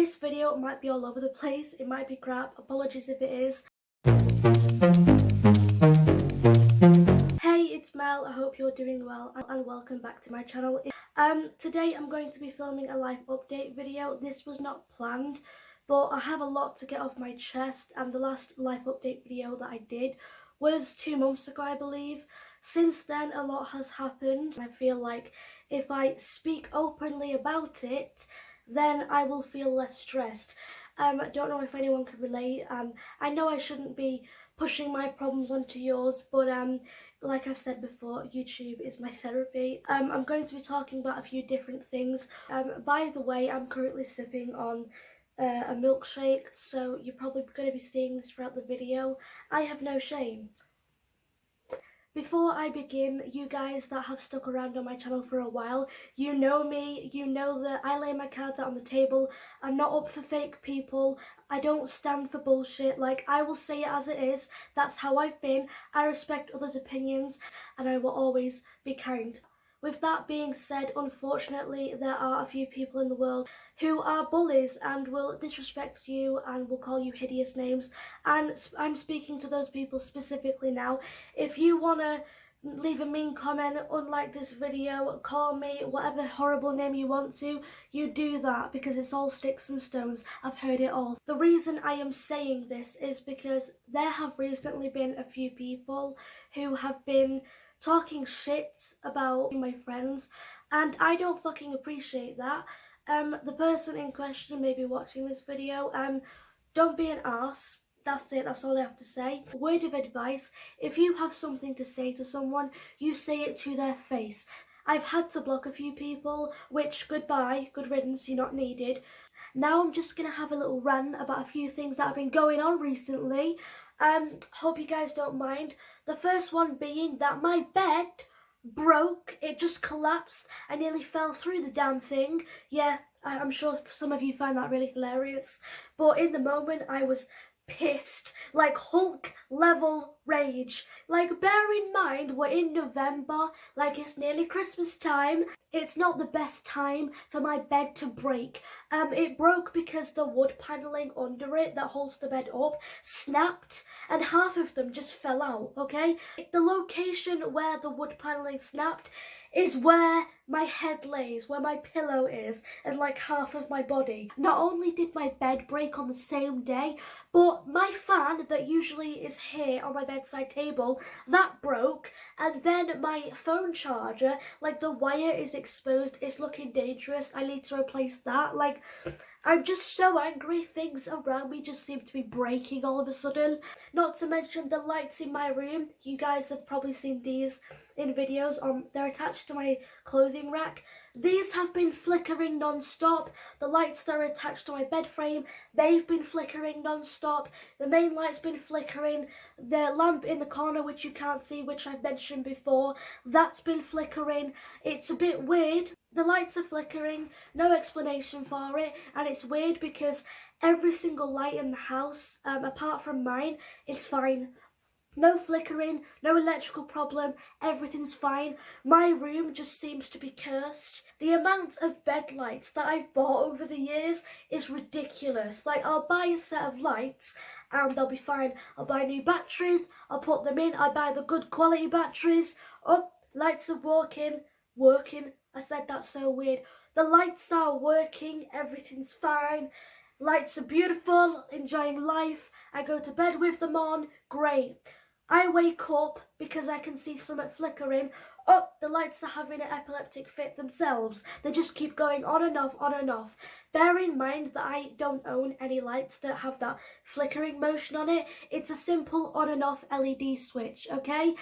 This video might be all over the place, it might be crap, apologies if it is. Hey, it's Mel, I hope you're doing well and welcome back to my channel. Today I'm going to be filming a life update video. This was not planned, but I have a lot to get off my chest, and the last life update video that I did was 2 months ago, I believe. Since then a lot has happened. I feel like if I speak openly about it, then I will feel less stressed. I don't know if anyone can relate, and I know I shouldn't be pushing my problems onto yours, but like I've said before, YouTube is my therapy. I'm going to be talking about a few different things. By the way, I'm currently sipping on a milkshake, so you're probably going to be seeing this throughout the video. I have no shame. Before I begin, you guys that have stuck around on my channel for a while, you know me, you know that I lay my cards out on the table. I'm not up for fake people, I don't stand for bullshit. Like, I will say it as it is, that's how I've been, I respect others' opinions, and I will always be kind. With that being said, unfortunately, there are a few people in the world who are bullies and will disrespect you and will call you hideous names. And I'm speaking to those people specifically now. If you want to leave a mean comment, unlike this video, call me whatever horrible name you want to, you do that, because it's all sticks and stones. I've heard it all. The reason I am saying this is because there have recently been a few people who have been talking shit about my friends, and I don't fucking appreciate that. The person in question may be watching this video. Don't be an arse. That's it, that's all I have to say. Word of advice, if you have something to say to someone, you say it to their face. I've had to block a few people, which, goodbye, good riddance, you're not needed. Now I'm just gonna have a little rant about a few things that have been going on recently. Hope you guys don't mind. The first one being that my bed broke. It just collapsed. I nearly fell through the damn thing. Yeah, I'm sure some of you find that really hilarious. But in the moment, I was pissed, like Hulk level rage. Like, bear in mind we're in November, like it's nearly Christmas time. It's not the best time for my bed to break. It broke because the wood paneling under it that holds the bed up snapped, and half of them just fell out, okay? The location where the wood paneling snapped is where my head lays, where my pillow is, and like half of my body. Not only did my bed break on the same day, but my fan that usually is here on my bedside table, that broke, and then my phone charger, like the wire is exposed, it's looking dangerous, I need to replace that. Like, I'm just so angry, things around me just seem to be breaking all of a sudden. Not to mention the lights in my room, you guys have probably seen these in videos, they're attached to my clothing rack. These have been flickering non-stop. The lights that are attached to my bed frame, they've been flickering non-stop. The main light's been flickering. The lamp in the corner, which you can't see, which I've mentioned before, that's been flickering. It's a bit weird. The lights are flickering, no explanation for it, and it's weird because every single light in the house, apart from mine, is fine. No flickering, no electrical problem, everything's fine. My room just seems to be cursed. The amount of bed lights that I've bought over the years is ridiculous. Like, I'll buy a set of lights and they'll be fine. I'll buy new batteries, I'll put them in, I buy the good quality batteries. Oh, lights are working. I said that so weird. The lights are working, everything's fine. Lights are beautiful, enjoying life. I go to bed with them on, great. I wake up because I can see something flickering. Oh, the lights are having an epileptic fit themselves. They just keep going on and off, on and off. Bear in mind that I don't own any lights that have that flickering motion on it. It's a simple on and off LED switch, okay?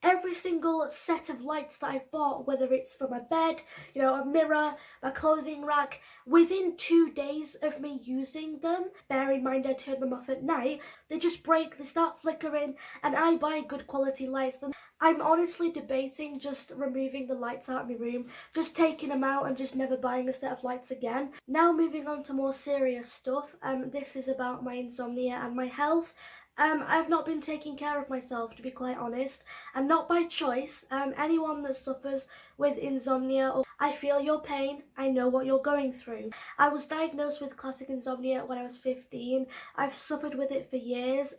Every single set of lights that I've bought, whether it's for my bed, you know, a mirror, a clothing rack, within 2 days of me using them, bear in mind I turn them off at night, they just break, they start flickering, and I buy good quality lights. And I'm honestly debating just removing the lights out of my room, just taking them out and just never buying a set of lights again. Now moving on to more serious stuff, this is about my insomnia and my health. I've not been taking care of myself, to be quite honest, and not by choice. Anyone that suffers with insomnia, or I feel your pain, I know what you're going through. I was diagnosed with classic insomnia when I was 15. I've suffered with it for years.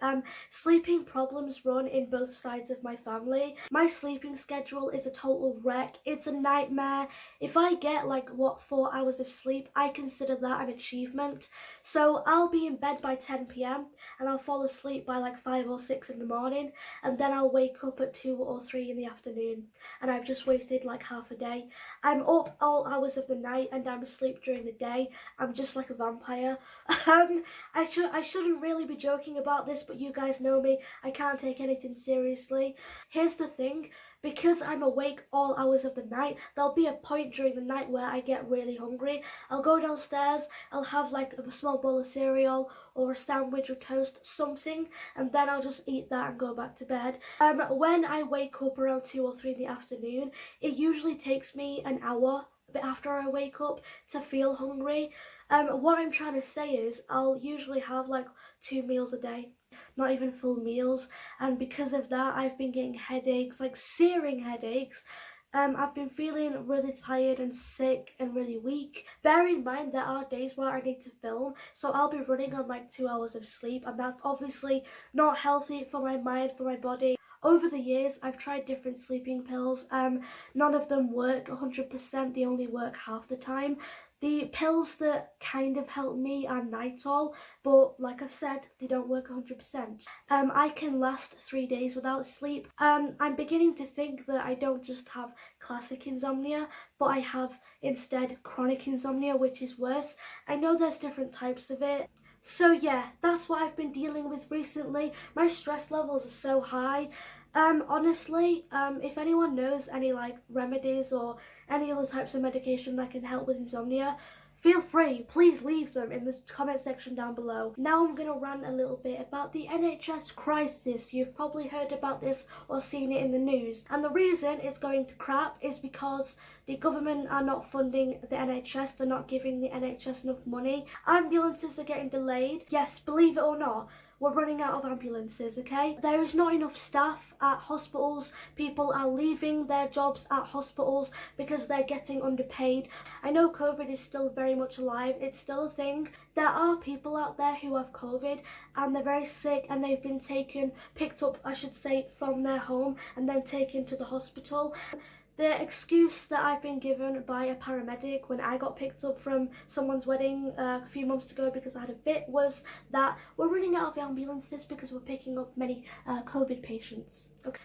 Sleeping problems run in both sides of my family. My sleeping schedule is a total wreck. It's a nightmare. If I get 4 hours of sleep, I consider that an achievement. So I'll be in bed by 10 p.m. and I'll fall asleep by 5 or 6 in the morning, and then I'll wake up at 2 or 3 in the afternoon, and I've just wasted half a day. I'm up all hours of the night and I'm asleep during the day. I'm just like a vampire. I shouldn't really be joking about this, but you guys know me. I can't take anything seriously. Here's the thing. Because I'm awake all hours of the night, there'll be a point during the night where I get really hungry. I'll go downstairs, I'll have a small bowl of cereal or a sandwich or toast, something, and then I'll just eat that and go back to bed. When I wake up around 2 or 3 in the afternoon, it usually takes me an hour, a bit after I wake up, to feel hungry. What I'm trying to say is I'll usually have 2 meals a day. Not even full meals, and because of that I've been getting headaches, searing headaches. I've been feeling really tired and sick and really weak. Bear in mind there are days where I need to film, so I'll be running on 2 hours of sleep, and that's obviously not healthy for my mind, for my body. Over the years, I've tried different sleeping pills. None of them work 100%, they only work half the time. The pills that kind of help me are Nitol, but like I've said, they don't work 100%. I can last 3 days without sleep. I'm beginning to think that I don't just have classic insomnia, but I have instead chronic insomnia, which is worse. I know there's different types of it. So yeah, that's what I've been dealing with recently. My stress levels are so high. Honestly, if anyone knows any remedies or any other types of medication that can help with insomnia, feel free, please leave them in the comment section down below. Now I'm gonna rant a little bit about the NHS crisis. You've probably heard about this or seen it in the news, and the reason it's going to crap is because the government are not funding the NHS, they're not giving the NHS enough money. Ambulances are getting delayed. Yes, believe it or not, we're running out of ambulances, okay? There is not enough staff at hospitals. People are leaving their jobs at hospitals because they're getting underpaid. I know COVID is still very much alive. It's still a thing. There are people out there who have COVID and they're very sick, and they've been picked up, I should say, from their home and then taken to the hospital. The excuse that I've been given by a paramedic when I got picked up from someone's wedding a few months ago because I had a fit was that we're running out of ambulances because we're picking up many COVID patients. Okay.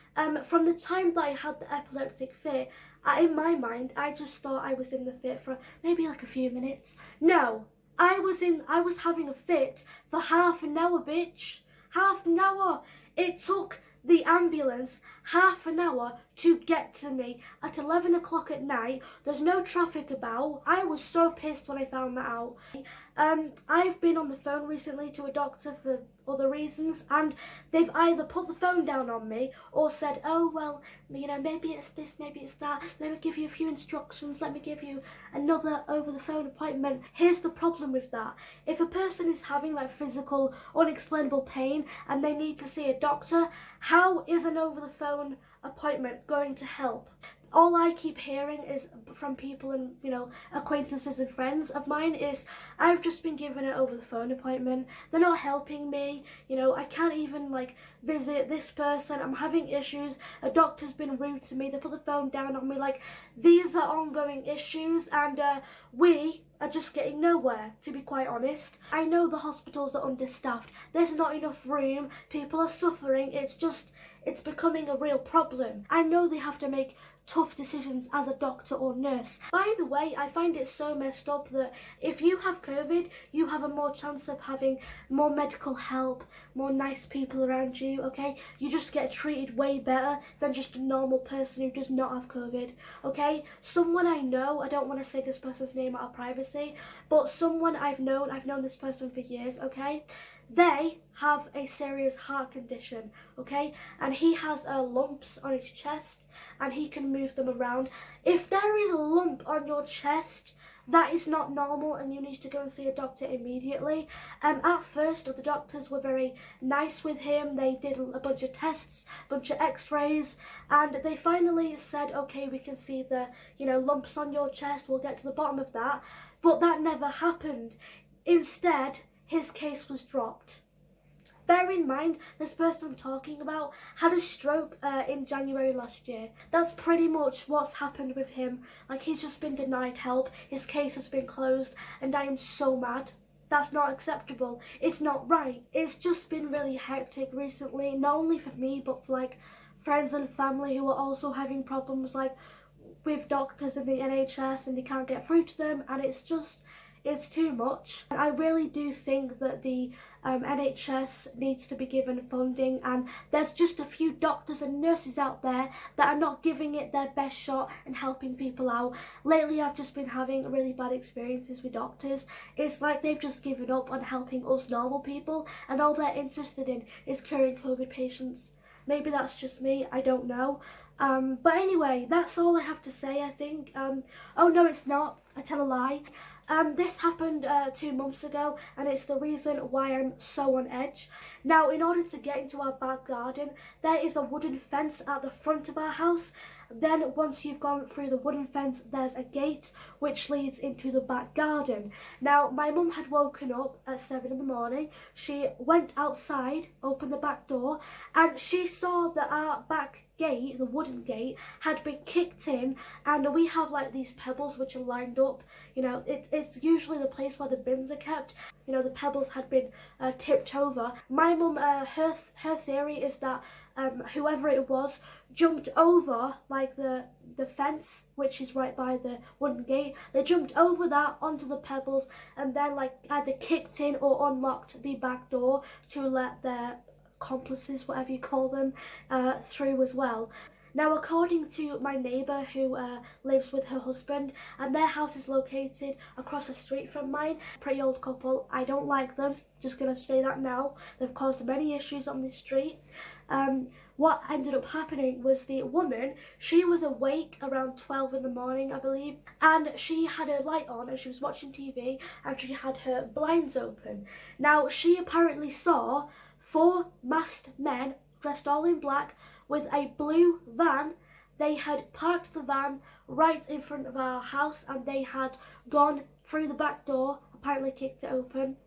From the time that I had the epileptic fit, in my mind, I just thought I was in the fit for maybe a few minutes. No, I was having a fit for half an hour, bitch. Half an hour. It took the ambulance half an hour to get to me at 11 o'clock at night. There's no traffic about. I was so pissed when I found that out. I've been on the phone recently to a doctor for other reasons, and they've either put the phone down on me or said, oh well, maybe it's this, maybe it's that, let me give you a few instructions, let me give you another over the phone appointment. Here's the problem with that. If a person is having physical unexplainable pain and they need to see a doctor, how is an over the phone appointment going to help? All I keep hearing is from people and acquaintances and friends of mine is I've just been given an over the phone appointment. They're not helping me. I can't even visit this person. I'm having issues. A doctor's been rude to me. They put the phone down on me. These are ongoing issues, and we are just getting nowhere, to be quite honest. I know the hospitals are understaffed. There's not enough room. People are suffering. It's becoming a real problem. I know they have to make tough decisions as a doctor or nurse. By the way, I find it so messed up that if you have COVID, you have a more chance of having more medical help, more nice people around you, okay? You just get treated way better than just a normal person who does not have COVID, okay? Someone I know, I don't want to say this person's name out of privacy, but someone I've known this person for years, okay? They have a serious heart condition, okay? And he has lumps on his chest and he can move them around. If there is a lump on your chest, That is not normal and you need to go and see a doctor immediately. At first the doctors were very nice with him. They did a bunch of tests, a bunch of x-rays, and they finally said, okay, we can see the, lumps on your chest, we'll get to the bottom of that. But that never happened. Instead, his case was dropped. Bear in mind, this person I'm talking about had a stroke in January last year. That's pretty much what's happened with him. Like, he's just been denied help, his case has been closed, and I am so mad. That's not acceptable. It's not right. It's just been really hectic recently, not only for me, but for like friends and family who are also having problems like with doctors in the NHS and they can't get through to them, and it's too much. I really do think that the NHS needs to be given funding, and there's just a few doctors and nurses out there that are not giving it their best shot and helping people out. Lately I've just been having really bad experiences with doctors. It's like they've just given up on helping us normal people, and all they're interested in is curing COVID patients. Maybe that's just me, I don't know. But anyway, that's all I have to say, I think. Oh no, it's not. I tell a lie. This happened 2 months ago, and it's the reason why I'm so on edge. Now, in order to get into our back garden, there is a wooden fence at the front of our house. Then once you've gone through the wooden fence, there's a gate which leads into the back garden. Now, my mum had woken up at 7 in the morning. She went outside, opened the back door, and she saw that our back gate, the wooden gate, had been kicked in, and we have like these pebbles which are lined up. It's usually the place where the bins are kept. The pebbles had been tipped over. My mum, her theory is that whoever it was jumped over like the fence which is right by the wooden gate. They jumped over that onto the pebbles and then like either kicked in or unlocked the back door to let their accomplices, whatever you call them, through as well. Now, according to my neighbour who lives with her husband, and their house is located across the street from mine, pretty old couple, I don't like them, just gonna say that now. They've caused many issues on this street. What ended up happening was the woman, she was awake around 12 in the morning, I believe, and she had her light on and she was watching TV and she had her blinds open. Now, she apparently saw 4 masked men dressed all in black with a blue van. They had parked the van right in front of our house and they had gone through the back door, apparently kicked it open.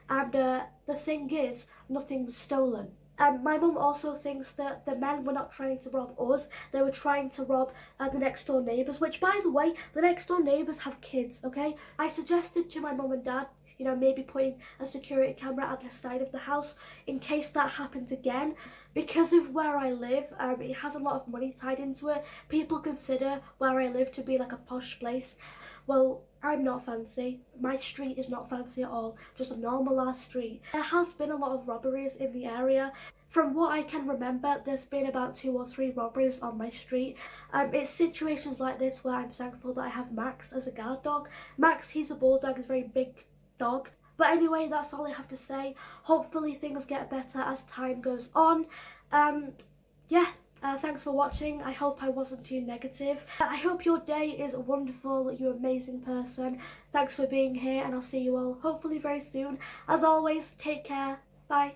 And the thing is, nothing was stolen. My mum also thinks that the men were not trying to rob us, they were trying to rob the next door neighbours, which, by the way, the next door neighbours have kids, okay? I suggested to my mum and dad, maybe putting a security camera at the side of the house in case that happens again. Because of where I live, it has a lot of money tied into it. People consider where I live to be like a posh place. Well, I'm not fancy. My street is not fancy at all, just a normal ass street. There has been a lot of robberies in the area. From what I can remember, there's been about 2 or 3 robberies on my street. It's situations like this where I'm thankful that I have Max as a guard dog. Max, he's a bulldog, he's a very big dog. But anyway, that's all I have to say. Hopefully things get better as time goes on. Thanks for watching. I hope I wasn't too negative. I hope your day is wonderful, you amazing person. Thanks for being here, and I'll see you all hopefully very soon. As always, take care. Bye.